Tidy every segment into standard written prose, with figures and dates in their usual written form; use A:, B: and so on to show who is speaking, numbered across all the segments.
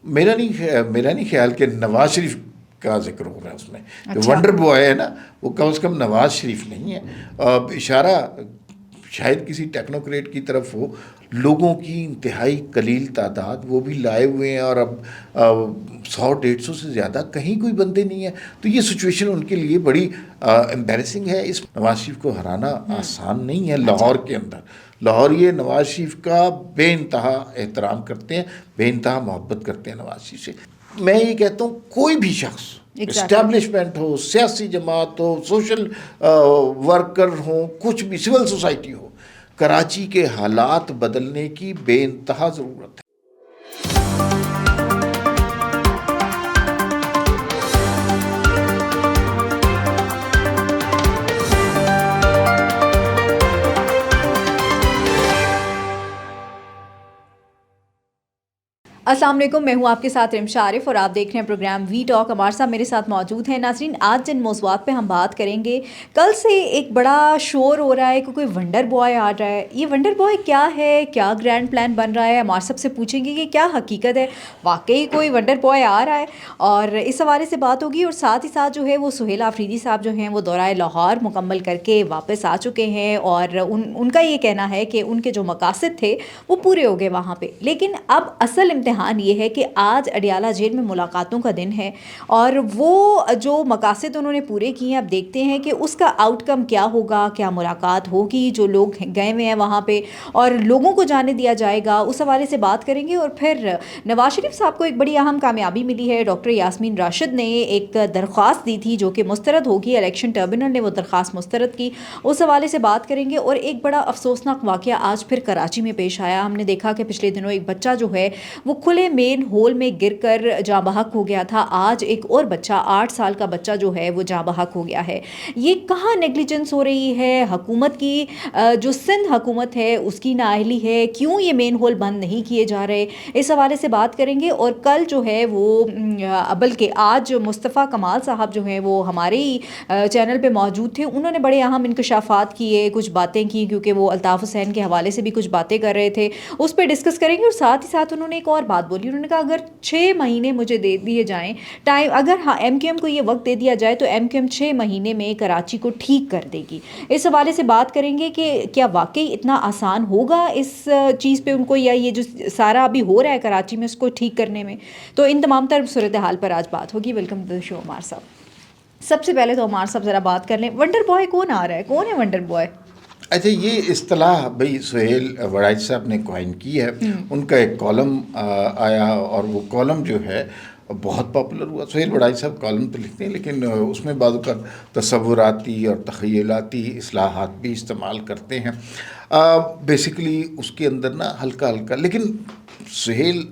A: میرا نہیں خیال کہ نواز شریف کا ذکر ہو رہا ہے اس میں. جو ونڈر بوائے ہے نا وہ کم از کم نواز شریف نہیں ہے. اشارہ شاید کسی ٹیکنوکریٹ کی طرف ہو. لوگوں کی انتہائی قلیل تعداد وہ بھی لائے ہوئے ہیں اور اب 100-150 سے زیادہ کہیں کوئی بندے نہیں ہیں. تو یہ سچویشن ان کے لیے بڑی امبیرسنگ ہے. اس نواز شریف کو ہرانا آسان نہیں ہے لاہور کے اندر. لاہور یہ نواز شریف کا بے انتہا احترام کرتے ہیں, بے انتہا محبت کرتے ہیں نواز شریف سے. میں یہ کہتا ہوں کوئی بھی شخص اسٹیبلشمنٹ ہو, سیاسی جماعت ہو, سوشل ورکر ہوں, کچھ بھی سول سوسائٹی ہو, کراچی کے حالات بدلنے کی بے انتہا ضرورت ہے.
B: السلام علیکم, میں ہوں آپ کے ساتھ رمشا عارف اور آپ دیکھ رہے ہیں پروگرام وی ٹاک. عمار صاحب میرے ساتھ موجود ہیں. ناظرین, آج جن موضوعات پہ ہم بات کریں گے, کل سے ایک بڑا شور ہو رہا ہے کہ کوئی ونڈر بوائے آ رہا ہے. یہ ونڈر بوائے کیا ہے, کیا گرینڈ پلان بن رہا ہے؟ عمار صاحب سے پوچھیں گے کہ کیا حقیقت ہے, واقعی کوئی ونڈر بوائے آ رہا ہے, اور اس حوالے سے بات ہوگی. اور ساتھ ہی ساتھ جو ہے وہ سہیل آفریدی صاحب جو ہیں وہ دورہ لاہور مکمل کر کے واپس آ چکے ہیں, اور ان کا یہ کہنا ہے کہ ان کے جو مقاصد تھے وہ پورے ہو گئے وہاں پہ. لیکن اب اصل امتحان یہ ہے کہ آج اڈیالہ جیل میں ملاقاتوں کا دن ہے, اور وہ جو مقاصد انہوں نے پورے کیے ہیں, اب دیکھتے ہیں کہ اس کا آؤٹ کم کیا ہوگا, کیا ملاقات ہوگی, جو لوگ گئے ہوئے ہیں وہاں پہ اور لوگوں کو جانے دیا جائے گا, اس حوالے سے بات کریں گے. اور پھر نواز شریف صاحب کو ایک بڑی اہم کامیابی ملی ہے. ڈاکٹر یاسمین راشد نے ایک درخواست دی تھی جو کہ مسترد ہوگی, الیکشن ٹربیونل نے وہ درخواست مسترد کی, اس حوالے سے بات کریں گے. اور ایک بڑا افسوسناک واقعہ آج پھر کراچی میں پیش آیا. ہم نے دیکھا کہ پچھلے دنوں ایک بچہ جو ہے وہ کھلے مین ہول میں گر کر جاں بحق ہو گیا تھا. آج ایک اور بچہ 8 سال کا بچہ جو ہے وہ جاں بحق ہو گیا ہے. یہ کہاں نیگلیجنس ہو رہی ہے حکومت کی, جو سندھ حکومت ہے اس کی نااہلی ہے, کیوں یہ مین ہول بند نہیں کیے جا رہے, اس حوالے سے بات کریں گے. اور کل جو ہے وہ بلکہ آج مصطفیٰ کمال صاحب جو ہیں وہ ہمارے ہی چینل پہ موجود تھے, انہوں نے بڑے اہم انکشافات کیے, کچھ باتیں کی, کیونکہ وہ الطاف حسین کے حوالے سے بھی کچھ باتیں کر رہے تھے, اس پہ ڈسکس کریں گے. اور ساتھ ہی ساتھ انہوں نے ایک اور بات بولی, انہوں نے کہا اگر 6 مہینے مجھے دے دیے جائیں ٹائم, اگر ہاں ایم کیو ایم کو یہ وقت دے دیا جائے تو ایم کیو ایم 6 مہینے میں کراچی کو ٹھیک کر دے گی. اس حوالے سے بات کریں گے کہ کیا واقعی اتنا آسان ہوگا اس چیز پہ ان کو, یا یہ جو سارا ابھی ہو رہا ہے کراچی میں اس کو ٹھیک کرنے میں. تو ان تمام تر صورتحال پر آج بات ہوگی. ویلکم ٹو دی شو عمار صاحب. سب سے پہلے تو عمار صاحب ذرا بات کر لیں, ونڈر بوائے کون آ رہا ہے, کون ہے ونڈر بوائے؟
A: اچھا, یہ اصطلاح بھائی سہیل وڑائچ صاحب نے کوائن کی ہے. ان کا ایک کالم آیا اور وہ کالم جو ہے بہت پاپولر ہوا. سہیل وڑائچ صاحب کالم تو لکھتے ہیں لیکن اس میں بعض اوقات تصوراتی اور تخیلاتی اصطلاحات بھی استعمال کرتے ہیں. بیسیکلی اس کے اندر نا ہلکا ہلکا, لیکن سہیل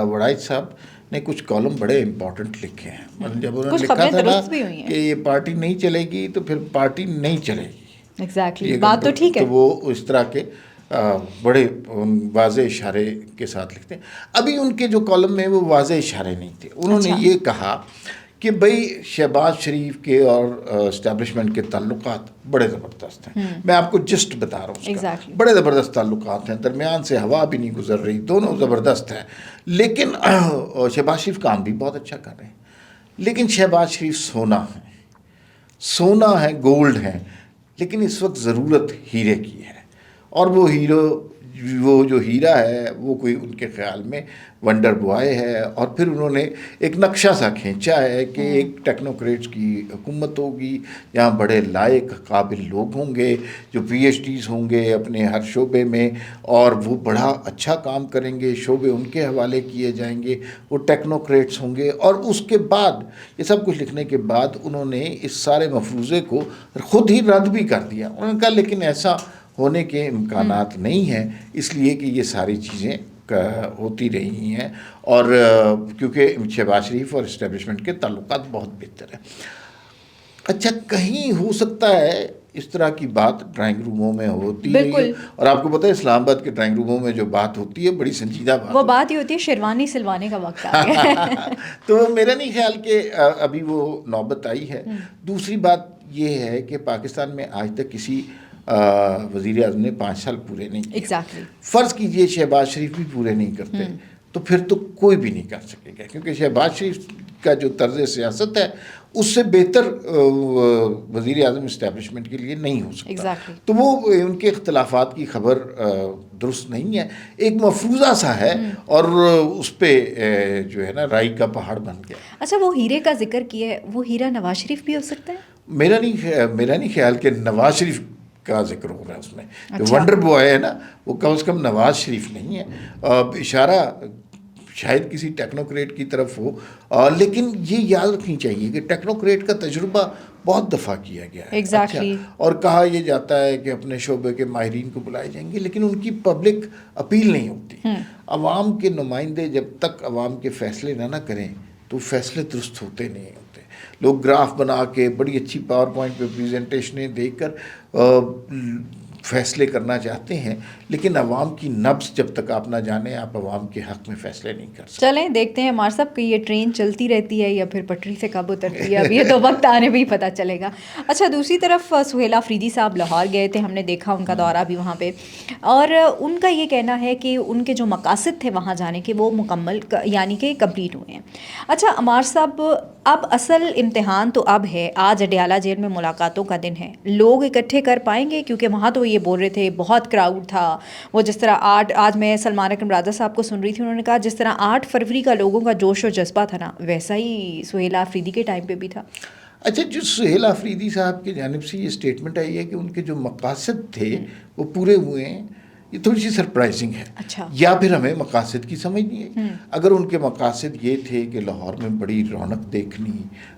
A: وڑائچ صاحب نے کچھ کالم بڑے امپورٹنٹ لکھے ہیں. جب انہوں نے لکھا تھا نا کہ یہ پارٹی نہیں چلے گی تو پھر پارٹی نہیں چلے گی,
B: ایگزیکٹلی, بات تو ٹھیک ہے.
A: تو وہ اس طرح کے بڑے واضح اشارے کے ساتھ لکھتے ہیں. ابھی ان کے جو کالم میں وہ واضح اشارے نہیں تھے. انہوں نے یہ کہا کہ بھئی شہباز شریف کے اور اسٹیبلشمنٹ کے تعلقات بڑے زبردست ہیں. میں آپ کو جسٹ بتا رہا ہوں, اس کا بڑے زبردست تعلقات ہیں, درمیان سے ہوا بھی نہیں گزر رہی, دونوں زبردست ہیں. لیکن شہباز شریف کام بھی بہت اچھا کر رہے ہیں, لیکن شہباز شریف سونا ہے, گولڈ ہے, لیکن اس وقت ضرورت ہیرے کی ہے. اور وہ جو ہیرا ہے وہ کوئی ان کے خیال میں ونڈر بوائے ہے. اور پھر انہوں نے ایک نقشہ سا کھینچا ہے کہ ایک ٹیکنوکریٹس کی حکومت ہوگی, یہاں بڑے لائق قابل لوگ ہوں گے جو پی ایچ ڈیز ہوں گے اپنے ہر شعبے میں, اور وہ بڑا اچھا کام کریں گے, شعبے ان کے حوالے کیے جائیں گے, وہ ٹیکنوکریٹس ہوں گے. اور اس کے بعد یہ سب کچھ لکھنے کے بعد انہوں نے اس سارے مفروضے کو خود ہی رد بھی کر دیا. انہوں نے کہا لیکن ایسا ہونے کے امکانات نہیں ہیں, اس لیے کہ یہ ساری چیزیں ہوتی رہی ہیں, اور کیونکہ شہباز شریف اور اسٹیبلشمنٹ کے تعلقات بہت بہتر ہیں. اچھا, کہیں ہو سکتا ہے اس طرح کی بات ڈرائنگ روموں میں ہوتی ہے, اور آپ کو پتہ ہے اسلام آباد کے ڈرائنگ روموں میں جو بات ہوتی ہے بڑی سنجیدہ بات,
B: وہ بات ہی ہوتی ہے شیروانی سلوانے کا وقت آ گیا.
A: تو میرا نہیں خیال کہ ابھی وہ نوبت آئی ہے. دوسری بات یہ ہے کہ پاکستان میں آج تک کسی وزیر اعظم نے 5 سال پورے نہیں کیے.
B: Exactly.
A: فرض کیجئے شہباز شریف بھی پورے نہیں کرتے, تو پھر تو کوئی بھی نہیں کر سکے گا، کیونکہ شہباز شریف کا جو طرز سیاست ہے اس سے بہتر وزیر اعظم اسٹیبلشمنٹ کے لیے نہیں ہو سکتا.
B: Exactly.
A: تو وہ ان کے اختلافات کی خبر درست نہیں ہے، ایک مفروضہ سا ہے اور اس پہ جو ہے نا رائی کا پہاڑ بن گیا.
B: اچھا، وہ ہیرے کا ذکر کیا ہے، وہ ہیرا نواز شریف بھی ہو سکتا ہے؟
A: میرا نہیں خیال کہ نواز شریف کا ذکر ہو رہا ہے اس میں. جو
B: اچھا.
A: ونڈر بوائے ہے نا وہ کم از کم نواز شریف نہیں ہے. اشارہ شاید کسی ٹیکنوکریٹ کی طرف ہو، لیکن یہ یاد رکھنی چاہیے کہ ٹیکنوکریٹ کا تجربہ بہت دفعہ کیا گیا ہے.
B: Exactly.
A: اور کہا یہ جاتا ہے کہ اپنے شعبے کے ماہرین کو بلائے جائیں گے، لیکن ان کی پبلک اپیل نہیں ہوتی. عوام کے نمائندے جب تک عوام کے فیصلے نہ کریں تو فیصلے درست ہوتے نہیں ہوتے. لوگ گراف بنا کے بڑی اچھی پاور پوائنٹ پہ پریزنٹیشنیں دے کر فیصلے کرنا چاہتے ہیں، لیکن عوام کی نبض جب تک آپ نہ جانیں آپ عوام کے حق میں فیصلے نہیں کر سکتے.
B: چلیں دیکھتے ہیں ہمار صاحب کہ یہ ٹرین چلتی رہتی ہے یا پھر پٹری سے کب اترتی ہے، اب یہ تو وقت آنے میں ہی پتہ چلے گا. اچھا، دوسری طرف سہیل آفریدی صاحب لاہور گئے تھے، ہم نے دیکھا ان کا دورہ بھی وہاں پہ، اور ان کا یہ کہنا ہے کہ ان کے جو مقاصد تھے وہاں جانے کے وہ مکمل یعنی کہ کمپلیٹ ہوئے ہیں. اچھا عمار صاحب، اب اصل امتحان تو اب ہے، آج اڈیالہ جیل میں ملاقاتوں کا دن ہے، لوگ اکٹھے کر پائیں گے؟ کیونکہ وہاں تو یہ بول رہے تھے بہت کراؤڈ تھا. وہ جس طرح آج میں سلمان اکرم راجہ صاحب کو سن رہی تھی، انہوں نے کہا جس طرح 8 فروری کا لوگوں کا جوش و جذبہ تھا نا، ویسا ہی سہیل آفریدی کے ٹائم پہ بھی تھا.
A: اچھا، جو سہیل آفریدی صاحب کی جانب سے یہ اسٹیٹمنٹ آئی ہے کہ ان کے جو مقاصد تھے وہ پورے ہوئے ہیں، یہ تھوڑی سی سرپرائزنگ ہے.
B: اچھا.
A: یا پھر ہمیں مقاصد کی سمجھ نہیں ہے. اگر ان کے مقاصد یہ تھے کہ لاہور میں بڑی رونق دیکھنی،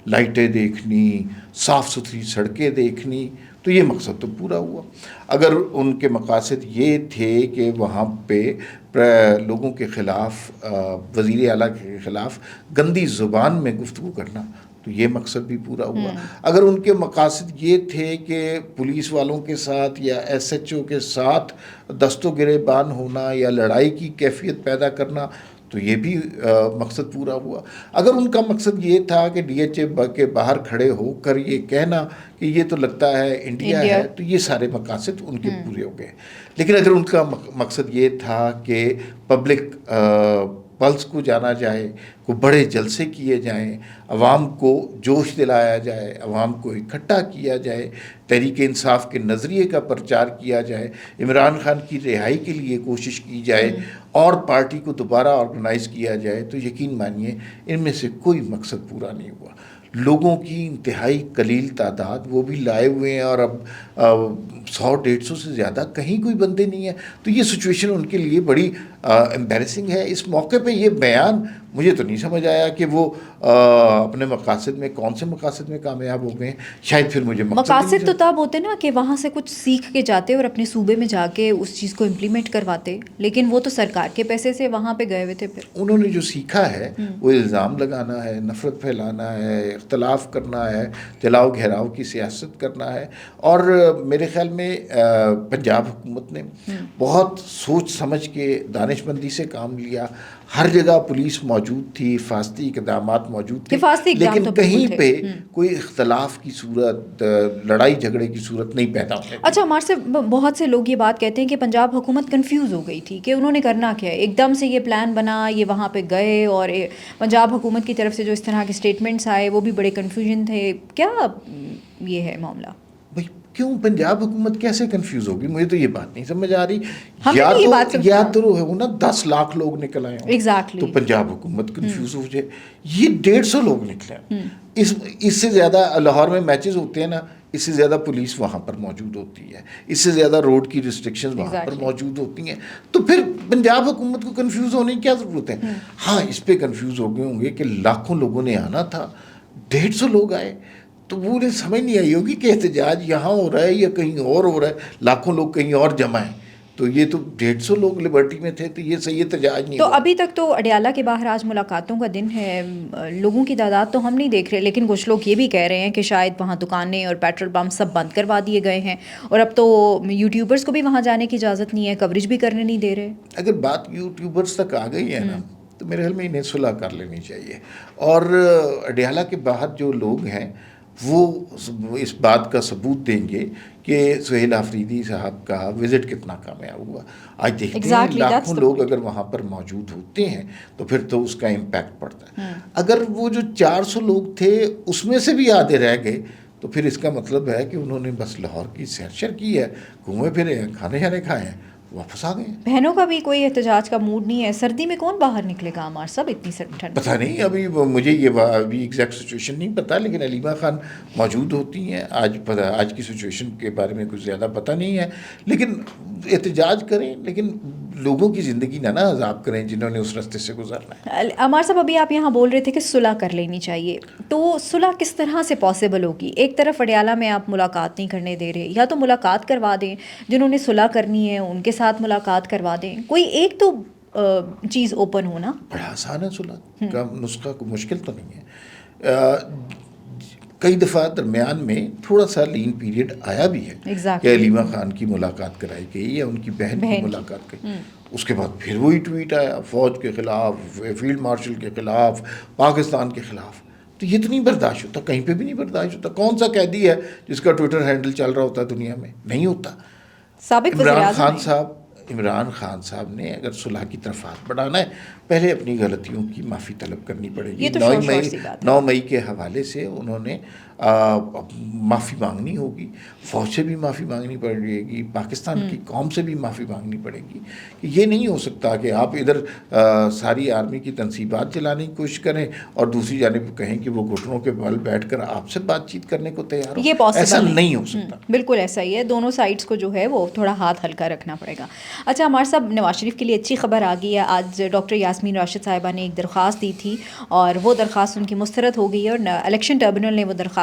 A: لائٹیں دیکھنی، صاف ستھری سڑکیں دیکھنی، تو یہ مقصد تو پورا ہوا. اگر ان کے مقاصد یہ تھے کہ وہاں پہ لوگوں کے خلاف، وزیر اعلیٰ کے خلاف گندی زبان میں گفتگو کرنا، تو یہ مقصد بھی پورا ہوا. اگر ان کے مقاصد یہ تھے کہ پولیس والوں کے ساتھ یا ایس ایچ او کے ساتھ دست و گریبان ہونا یا لڑائی کی کیفیت پیدا کرنا، تو یہ بھی مقصد پورا ہوا. اگر ان کا مقصد یہ تھا کہ ڈی ایچ اے کے باہر کھڑے ہو کر یہ کہنا کہ یہ تو لگتا ہے انڈیا ہے، تو یہ سارے مقاصد ان کے پورے ہو گئے. لیکن اگر ان کا مقصد یہ تھا کہ پبلک پلس کو جانا جائے، کو بڑے جلسے کیے جائیں، عوام کو جوش دلایا جائے، عوام کو اکٹھا کیا جائے، تحریک انصاف کے نظریے کا پرچار کیا جائے، عمران خان کی رہائی کے لیے کوشش کی جائے اور پارٹی کو دوبارہ آرگنائز کیا جائے، تو یقین مانیے ان میں سے کوئی مقصد پورا نہیں ہوا. لوگوں کی انتہائی قلیل تعداد، وہ بھی لائے ہوئے ہیں، اور اب 100-150 سے زیادہ کہیں کوئی بندے نہیں ہیں. تو یہ سچویشن ان کے لیے بڑی امبیرسنگ ہے. اس موقع پہ یہ بیان مجھے تو نہیں سمجھ آیا کہ وہ اپنے مقاصد میں کون سے مقاصد میں کامیاب ہو گئے ہیں. شاید پھر مجھے
B: مقاصد تو تب ہوتے نا کہ وہاں سے کچھ سیکھ کے جاتے اور اپنے صوبے میں جا کے اس چیز کو امپلیمنٹ کرواتے، لیکن وہ تو سرکار کے پیسے سے وہاں پہ گئے ہوئے تھے. پھر
A: انہوں نے جو سیکھا ہے وہ الزام لگانا ہے، نفرت پھیلانا ہے، اختلاف کرنا ہے، جلاؤ گھیراؤ کی سیاست کرنا ہے. اور میرے خیال میں پنجاب حکومت نے بہت سوچ سمجھ کے دانش مندی سے کام لیا. ہر جگہ پولیس موجود تھی، حفاظتی اقدامات موجود تھے، لیکن کہیں پہ کوئی اختلاف کی صورت، لڑائی جھگڑے کی صورت نہیں پیدا ہوئی.
B: اچھا، ہمارے سے بہت سے لوگ یہ بات کہتے ہیں کہ پنجاب حکومت کنفیوز ہو گئی تھی کہ انہوں نے کرنا کیا ہے. ایک دم سے یہ پلان بنا، یہ وہاں پہ گئے، اور پنجاب حکومت کی طرف سے جو اس طرح کے اسٹیٹمنٹس آئے وہ بھی بڑے کنفیوژن تھے. کیا یہ ہے معاملہ؟
A: بھائی کیوں پنجاب حکومت کیسے کنفیوز ہوگی؟ مجھے تو یہ بات نہیں سمجھ آ رہی. یا تو ہو نا 10 لاکھ لوگ نکل آئے
B: ایگزیکٹلی
A: تو پنجاب حکومت کنفیوز ہو جائے. یہ 150 لوگ نکلے ہیں. اس سے زیادہ لاہور میں میچز ہوتے ہیں نا، اس سے زیادہ پولیس وہاں پر موجود ہوتی ہے، اس سے زیادہ روڈ کی ریسٹرکشنز وہاں پر موجود ہوتی ہیں. تو پھر پنجاب حکومت کو کنفیوز ہونے کی کیا ضرورت ہے؟ ہاں، اس پہ کنفیوز ہو گئے ہوں گے کہ لاکھوں لوگوں نے آنا تھا، 150 لوگ آئے، تو وہ انہیں سمجھ نہیں آئی ہوگی کہ احتجاج یہاں ہو رہا ہے یا کہیں اور ہو رہا ہے. لاکھوں لوگ کہیں اور جمع ہیں، تو یہ تو 150 لوگ لبرٹی میں تھے، تو یہ صحیح احتجاج نہیں.
B: تو ابھی تک تو اڈیالہ کے باہر آج ملاقاتوں کا دن ہے، لوگوں کی تعداد تو ہم نہیں دیکھ رہے، لیکن کچھ لوگ یہ بھی کہہ رہے ہیں کہ شاید وہاں دکانیں اور پیٹرول پمپ سب بند کروا دیے گئے ہیں، اور اب تو یوٹیوبرز کو بھی وہاں جانے کی اجازت نہیں ہے، کوریج بھی کرنے نہیں دے رہے.
A: اگر بات یوٹیوبرز تک آ گئی ہے نا، تو میرے خیال میں انہیں صلح کر لینی چاہیے. اور اڈیالہ کے باہر جو لوگ ہیں وہ اس بات کا ثبوت دیں گے کہ سہیل آفریدی صاحب کا وزٹ کتنا کامیاب ہوا. آج دیکھتے ہیں لاکھوں لوگ اگر وہاں پر موجود ہوتے ہیں تو پھر تو اس کا امپیکٹ پڑتا ہے. اگر وہ جو 400 لوگ تھے اس میں سے بھی آدھے رہ گئے تو پھر اس کا مطلب ہے کہ انہوں نے بس لاہور کی سیر شر کی ہے, گھومے پھرے ہیں, کھانے شانے کھائے ہیں, واپس آ گئے.
B: بہنوں کا بھی کوئی احتجاج کا موڈ نہیں ہے. سردی میں کون باہر نکلے گا عمار صاحب اتنی ٹھنڈ؟
A: پتہ نہیں, ابھی مجھے یہ ابھی ایگزیکٹ سچویشن نہیں پتہ, لیکن علیمہ خان موجود ہوتی ہیں. آج کی سچویشن کے بارے میں کچھ زیادہ پتہ نہیں ہے, لیکن احتجاج کریں لیکن لوگوں کی زندگی نہ عذاب کریں جنہوں نے اس راستے سے گزرنا ہے.
B: عمار صاحب ابھی آپ یہاں بول رہے تھے کہ صلح کر لینی چاہیے, تو صلح کس طرح سے پاسبل ہوگی؟ ایک طرف اڈیالہ میں آپ ملاقات نہیں کرنے دے رہے, یا تو ملاقات کروا دیں, جنہوں نے صلح کرنی ہے ان کے ساتھ ملاقات کروا دیں, کوئی ایک تو چیز اوپن ہونا.
A: بڑا آسان ہے صلح کا نسخہ, کوئی مشکل تو نہیں ہے. کئی دفعہ درمیان میں تھوڑا سا لین پیریڈ آیا بھی ہے کہ علیمہ خان کی ملاقات کرائی گئی یا ان کی بہن کی ملاقات کی. اس کے بعد پھر وہی ٹویٹ آیا فوج کے خلاف, فیلڈ مارشل کے خلاف, پاکستان کے خلاف. تو یہ تو نہیں برداشت ہوتا, کہیں پہ بھی نہیں برداشت ہوتا. کون سا قیدی ہے جس کا ٹویٹر ہینڈل چل رہا ہوتا ہے دنیا میں؟ نہیں ہوتا. عمران خان صاحب نے اگر صلح کی طرف ہاتھ بڑھانا ہے, پہلے اپنی غلطیوں کی معافی طلب کرنی پڑے گی. 9 مئی کے حوالے سے انہوں نے معافی مانگنی ہوگی, فوج سے بھی معافی مانگنی پڑے گی, پاکستان کی قوم سے بھی معافی مانگنی پڑے گی. کہ یہ نہیں ہو سکتا کہ آپ ادھر ساری آرمی کی تنصیبات چلانے کی کوشش کریں اور دوسری جانب کہیں کہ وہ گھٹنوں کے بل بیٹھ کر آپ سے بات چیت کرنے کو تیار ہو. ایسا نہیں ہو سکتا.
B: بالکل ایسا ہی ہے, دونوں سائڈس کو جو ہے وہ تھوڑا ہاتھ ہلکا رکھنا پڑے گا. اچھا عمار صاحب, نواز شریف کے لیے اچھی خبر آ گئی ہے. آج ڈاکٹر یاسمین راشد صاحبہ نے ایک درخواست دی تھی اور وہ درخواست ان کی مسترد ہو گئی ہے, اور الیکشن ٹربیونل نے وہ درخواست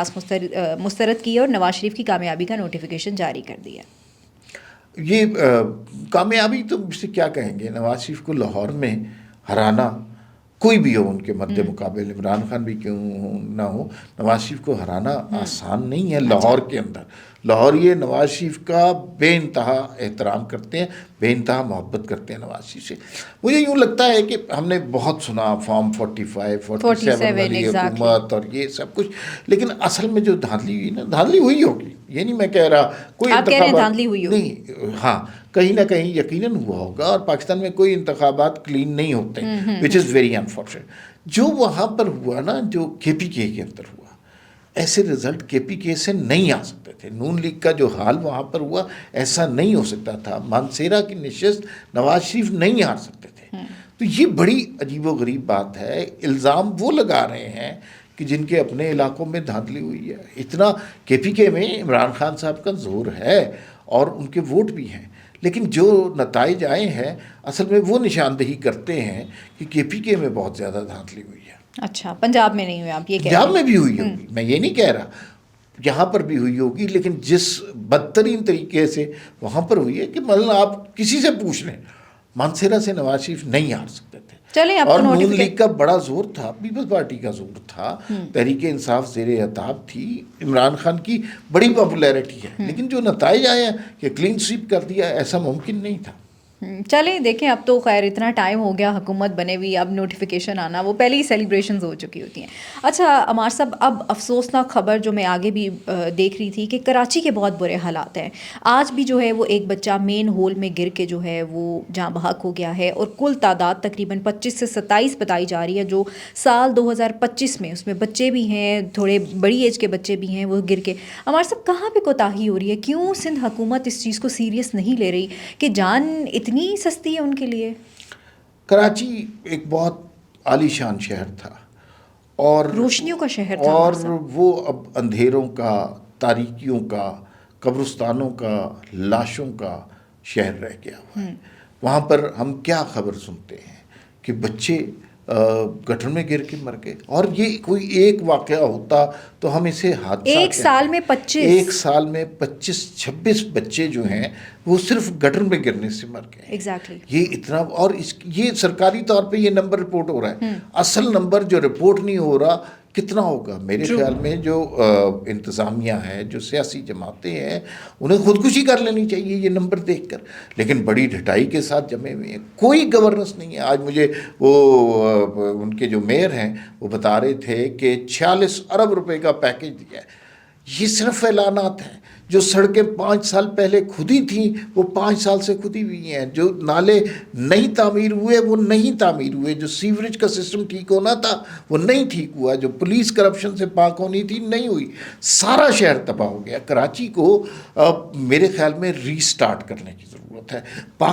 B: مسترد کی ہے اور نواز شریف کی کامیابی کا نوٹیفیکیشن جاری کر دیا.
A: یہ کامیابی تو مجھ سے کیا کہیں گے, نواز شریف کو لاہور میں ہرانا, کوئی بھی ہو ان کے مد مقابل, عمران خان بھی کیوں نہ ہو, نواز شریف کو ہرانا آسان نہیں ہے. لاہور کے اندر لاہوریے نواز شریف کا بے انتہا احترام کرتے ہیں, بے انتہا محبت کرتے ہیں نواز شریف سے. مجھے یوں لگتا ہے کہ ہم نے بہت سنا فارم 45 47 والی حکومت اور یہ سب کچھ, لیکن اصل میں جو دھاندلی ہوئی نا, دھاندلی ہوئی ہوگی, یہ نہیں میں کہہ رہا کوئی انتخابات نہیں, ہاں کہیں نہ کہیں یقیناً ہوا ہوگا, اور پاکستان میں کوئی انتخابات کلین نہیں ہوتے, وچ از ویری انفارچونیٹ. جو وہاں پر ہوا نا, جو کے پی کے اندر ہوا, ایسے رزلٹ کے پی کے سے نہیں آ سکتے تھے. نون لیگ کا جو حال وہاں پر ہوا ایسا نہیں ہو سکتا تھا. مانسیرا کی نشست نواز شریف نہیں ہار سکتے تھے. تو یہ بڑی عجیب و غریب بات ہے. الزام وہ لگا رہے ہیں کہ جن کے اپنے علاقوں میں دھاندلی ہوئی ہے. اتنا کے پی کے میں عمران خان صاحب کا زور ہے اور ان کے ووٹ بھی ہیں, لیکن جو نتائج آئے ہیں اصل میں وہ نشاندہی کرتے ہیں کہ کے پی کے میں بہت زیادہ دھاندلی ہوئی ہے.
B: اچھا, پنجاب میں نہیں ہوئی, آپ یہ کہہ رہے ہیں؟
A: پنجاب میں بھی ہوئی ہوگی, میں یہ نہیں کہہ رہا, یہاں پر بھی ہوئی ہوگی, لیکن جس بدترین طریقے سے وہاں پر ہوئی ہے کہ مثلا آپ کسی سے پوچھ لیں, مانسیرا سے نواز شریف نہیں ہار سکتے تھے. اور نون لیگ کا بڑا زور تھا, پیپلز پارٹی کا زور تھا, تحریک انصاف زیر اطاعت تھی, عمران خان کی بڑی پاپولیرٹی ہے, لیکن جو نتائج آئے ہیں کہ کلین سویپ کر دیا, ایسا ممکن نہیں تھا.
B: چلیں دیکھیں, اب تو خیر اتنا ٹائم ہو گیا حکومت بنے ہوئی, اب نوٹیفیکیشن آنا, وہ پہلے ہی سیلیبریشنز ہو چکی ہوتی ہیں. اچھا عمار صاحب, اب افسوسناک خبر جو میں آگے بھی دیکھ رہی تھی کہ کراچی کے بہت برے حالات ہیں. آج بھی جو ہے وہ ایک بچہ مین ہول میں گر کے جو ہے وہ جاں بحق ہو گیا ہے, اور کل تعداد تقریباً 25 سے 27 بتائی جا رہی ہے جو سال 2025 میں, اس میں بچے بھی ہیں, تھوڑے بڑی ایج کے بچے بھی ہیں, وہ گر کے. عمار صاحب کہاں پہ کوتاہی ہو رہی ہے؟ کیوں سندھ حکومت اس چیز کو سیریس نہیں لے رہی کہ جان اتنی سستی ہے ان کے لیے؟
A: کراچی ایک بہت عالی شان شہر تھا اور
B: روشنیوں کا شہر تھا,
A: اور وہ اب اندھیروں کا, تاریکیوں کا, قبرستانوں کا, لاشوں کا شہر رہ گیا ہوا ہے. وہاں پر ہم کیا خبر سنتے ہیں کہ بچے گٹر میں گر کے مر گئے, اور یہ کوئی ایک واقعہ ہوتا تو ہم اسے حادثہ,
B: ایک سال میں
A: 25-26 بچے جو ہیں وہ صرف گٹر میں گرنے سے مر گئے. یہ اتنا, اور یہ سرکاری طور پہ یہ نمبر رپورٹ ہو رہا ہے, اصل نمبر جو رپورٹ نہیں ہو رہا کتنا ہوگا. میرے خیال میں جو انتظامیہ ہے, جو سیاسی جماعتیں ہیں, انہیں خودکشی کر لینی چاہیے یہ نمبر دیکھ کر, لیکن بڑی ڈھٹائی کے ساتھ جمے ہوئے ہیں, کوئی گورننس نہیں ہے. آج مجھے وہ ان کے جو میئر ہیں وہ بتا رہے تھے کہ 46 ارب روپے کا پیکیج دیا ہے. یہ صرف اعلانات ہیں. جو سڑکیں 5 سال پہلے کھدی تھیں وہ 5 سال سے کھدی ہوئی ہیں. جو نالے نہیں تعمیر ہوئے وہ نہیں تعمیر ہوئے. جو سیوریج کا سسٹم ٹھیک ہونا تھا وہ نہیں ٹھیک ہوا. جو پولیس کرپشن سے پاک ہونی تھی نہیں ہوئی. سارا شہر تباہ ہو گیا. کراچی کو میرے خیال میں ری سٹارٹ کرنے کی ضرورت ہے.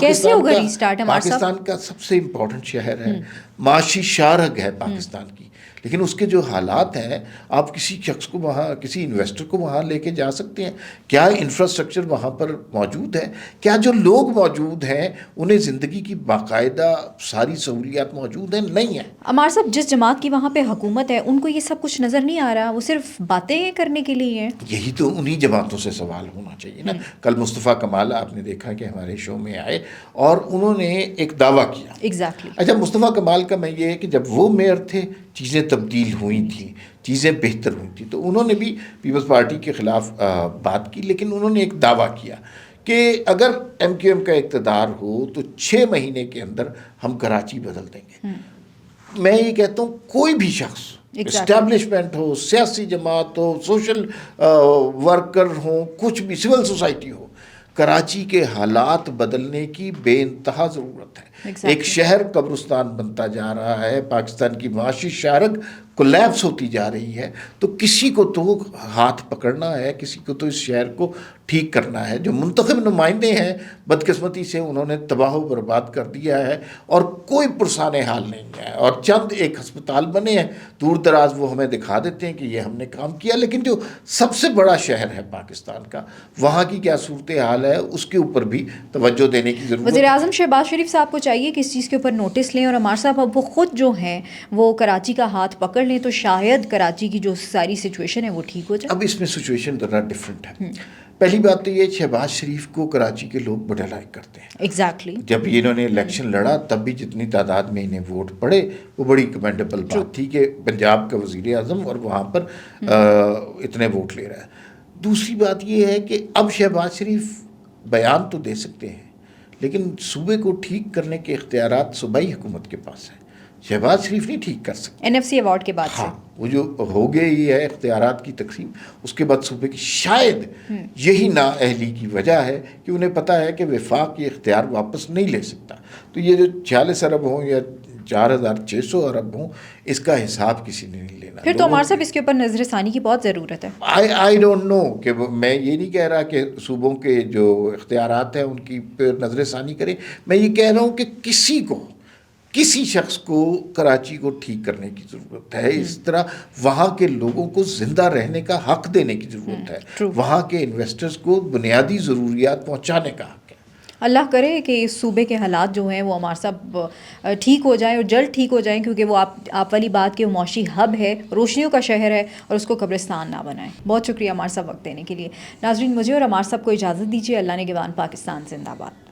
B: کیسے ہوگا ری سٹارٹ؟
A: پاکستان کا سب سے امپورٹنٹ شہر ہے, معاشی شارگ ہے پاکستان کی, لیکن اس کے جو حالات ہیں, آپ کسی شخص کو وہاں, کسی انویسٹر کو وہاں لے کے جا سکتے ہیں؟ کیا انفراسٹرکچر وہاں پر موجود ہے؟ کیا جو لوگ موجود ہیں انہیں زندگی کی باقاعدہ ساری سہولیات موجود ہیں؟ نہیں ہیں.
B: عمار صاحب, جس جماعت کی وہاں پہ حکومت ہے ان کو یہ سب کچھ نظر نہیں آ رہا, وہ صرف باتیں کرنے کے لیے ہیں.
A: یہی تو انہی جماعتوں سے سوال ہونا چاہیے نا. کل مصطفیٰ کمال آپ نے دیکھا کہ ہمارے شو میں آئے اور انہوں نے ایک دعویٰ کیا.
B: ایگزیکٹلی.
A: اچھا, مصطفیٰ کمال کا میں یہ ہے کہ جب وہ میئر تھے چیزیں تبدیل ہوئی تھیں, چیزیں بہتر ہوئی تھیں, تو انہوں نے بھی پیپلز پارٹی کے خلاف بات کی, لیکن انہوں نے ایک دعویٰ کیا کہ اگر ایم کیو ایم کا اقتدار ہو تو 6 مہینے کے اندر ہم کراچی بدل دیں گے. میں یہ کہتا ہوں کوئی بھی شخص, اسٹیبلشمنٹ ہو, سیاسی جماعت ہو, سوشل ورکر ہوں, کچھ بھی, سول سوسائٹی ہو, کراچی کے حالات بدلنے کی بے انتہا ضرورت ہے. ایک شہر قبرستان بنتا جا رہا ہے, پاکستان کی معاشی شارگ کولیپس ہوتی جا رہی ہے, تو کسی کو تو ہاتھ پکڑنا ہے, کسی کو تو اس شہر کو ٹھیک کرنا ہے. جو منتخب نمائندے ہیں بدقسمتی سے انہوں نے تباہ و برباد کر دیا ہے اور کوئی پرسان حال نہیں ہے. اور چند ایک ہسپتال بنے ہیں دور دراز, وہ ہمیں دکھا دیتے ہیں کہ یہ ہم نے کام کیا, لیکن جو سب سے بڑا شہر ہے پاکستان کا, وہاں کی کیا صورتحال ہے اس کے اوپر بھی توجہ دینے کی ضرورت ہے.
B: وزیر اعظم شہباز شریف صاحب کو چاہیے کہ اس چیز کے اوپر نوٹس لیں, اور عمار صاحب اب وہ خود جو ہیں وہ کراچی کا ہاتھ پکڑ لیں تو شاید کراچی کی جو ساری سچویشن ہے وہ ٹھیک ہو جائے.
A: اب اس میں سچویشن ذرا ڈفرینٹ ہے. پہلی بات تو یہ, شہباز شریف کو کراچی کے لوگ بڑا لائک کرتے ہیں.
B: ایگزیکٹلی.
A: جب انہوں نے الیکشن لڑا تب بھی جتنی تعداد میں انہیں ووٹ پڑے وہ بڑی کمینڈیبل بات تھی کہ پنجاب کا وزیر اعظم اور وہاں پر اتنے ووٹ لے رہا ہے. دوسری بات یہ ہے کہ اب شہباز شریف بیان تو دے سکتے ہیں, لیکن صوبے کو ٹھیک کرنے کے اختیارات صوبائی حکومت کے پاس ہیں. شہباز شریف نہیں ٹھیک کر سکتے.
B: NFC ایوارڈ کے بعد سے
A: وہ جو ہو گئی ہے اختیارات کی تقسیم, اس کے بعد صوبے کی شاید یہی نااہلی کی وجہ ہے کہ انہیں پتہ ہے کہ وفاق یہ اختیار واپس نہیں لے سکتا. تو یہ جو 46 ارب ہوں یا 4600 ارب ہوں, اس کا حساب کسی نے نہیں لینا.
B: پھر تو عمار صاحب اس کے اوپر نظر ثانی کی بہت ضرورت ہے.
A: آئی ڈونٹ نو کہ میں یہ نہیں کہہ رہا کہ صوبوں کے جو اختیارات ہیں ان کی پہ نظر ثانی کریں. میں یہ کہہ رہا ہوں کہ کسی شخص کو کراچی کو ٹھیک کرنے کی ضرورت ہے. اس طرح وہاں کے لوگوں کو زندہ رہنے کا حق دینے کی ضرورت ہے. وہاں کے انویسٹرز کو بنیادی ضروریات پہنچانے کا حق ہے.
B: اللہ کرے کہ اس صوبے کے حالات جو ہیں وہ عمار صاحب ٹھیک ہو جائیں اور جلد ٹھیک ہو جائیں, کیونکہ وہ آپ والی بات کہ وہ معاشی ہب ہے, روشنیوں کا شہر ہے, اور اس کو قبرستان نہ بنائیں. بہت شکریہ عمار صاحب وقت دینے کے لیے. ناظرین, مجھے اور عمار صاحب کو اجازت دیجیے. اللہ نگہبان. پاکستان زندہ باد.